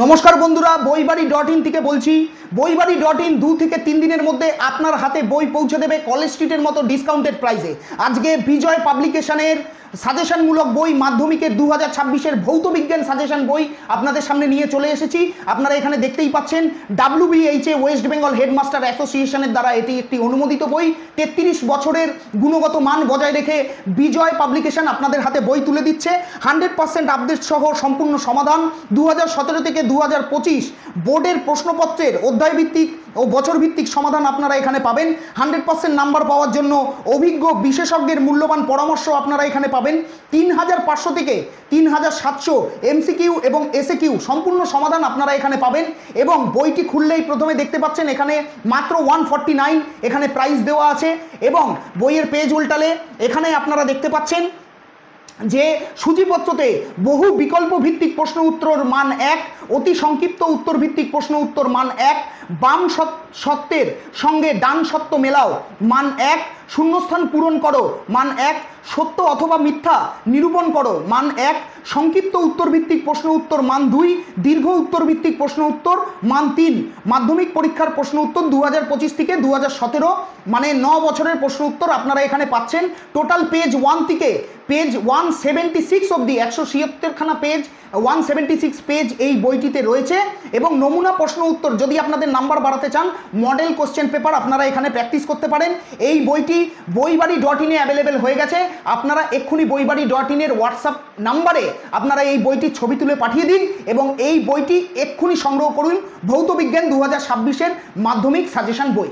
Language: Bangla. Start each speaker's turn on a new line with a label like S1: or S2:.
S1: নমস্কার বন্ধুরা, বইবাড়ি.in থেকে বলছি। বইবাড়ি.in 2 থেকে 3 দিনের মধ্যে আপনার হাতে বই পৌঁছে দেবে কলেজ স্ট্রিটের মতো ডিসকাউন্টেড প্রাইসে। আজকে বিজয় পাবলিকেশনের সাজেশনমূলক বই মাধ্যমিকের 2026-এর ভৌত বিজ্ঞান সাজেশন বই আপনাদের সামনে নিয়ে চলে এসেছি। আপনারা এখানে দেখতেই পাচ্ছেন WBHA ওয়েস্ট বেঙ্গল হেডমাস্টার অ্যাসোসিয়েশনের দ্বারা এটি একটি অনুমোদিত বই। 33 বছরের গুণগত মান বজায় রেখে বিজয় পাবলিকেশন আপনাদের হাতে বই তুলে দিচ্ছে। 100% আপডেট সহ সম্পূর্ণ সমাধান। 2017 থেকে 2025 বোর্ডের প্রশ্নপত্রের অধ্যায়ভিত্তিক ও বছরভিত্তিক সমাধান আপনারা এখানে পাবেন। 100% নাম্বার পাওয়ার জন্য অভিজ্ঞ বিশেষজ্ঞের মূল্যবান পরামর্শ আপনারা এখানে পাবেন। 3500 থেকে 3700 MCQ এবং SAQ সম্পূর্ণ সমাধান আপনারা এখানে পাবেন। এবং বইটি খুললেই প্রথমে দেখতে পাচ্ছেন এখানে মাত্র 149 এখানে প্রাইস দেওয়া আছে। এবং বইয়ের পেজ উল্টালে এখানে আপনারা দেখতে পাচ্ছেন যে সূচিপত্রতে বহু বিকল্প ভিত্তিক প্রশ্ন উত্তর মান 1, অতি সংক্ষিপ্ত উত্তর ভিত্তিক প্রশ্ন উত্তর মান 1, বাম সত্যের সঙ্গে ডান সত্য মেলাও মান 1, শূন্যস্থান পূরণ করো মান 1, সত্য অথবা মিথ্যা নিরূপণ করো মান 1, সংক্ষিপ্ত উত্তর ভিত্তিক প্রশ্ন উত্তর মান 2, দীর্ঘ উত্তর ভিত্তিক প্রশ্ন উত্তর মান 3। মাধ্যমিক পরীক্ষার প্রশ্ন উত্তর 2025 থেকে 2017 মানে 9 বছরের প্রশ্ন উত্তর আপনারা এখানে পাচ্ছেন। টোটাল পেজ 1 থেকে পেজ 176 অবধি 176খানা পেজ 176 পেজ এই বইটিতে রয়েছে। এবং নমুনা প্রশ্ন উত্তর যদি আপনাদের নাম্বার বাড়াতে চান মডেল কোশ্চেন পেপার আপনারা এখানে প্র্যাকটিস করতে পারেন। এই বইটি বইবাড়ি.in এ অ্যাভেলেবেল হয়ে গেছে। আপনারা এক্ষুনি বইবাড়ি.in এর হোয়াটসঅ্যাপ নাম্বারে আপনারা এই বইটির ছবি তুলে পাঠিয়ে দিন এবং এই বইটি এক্ষুনি সংগ্রহ করুন। ভৌত বিজ্ঞান 2026-এর মাধ্যমিক সাজেশন বই।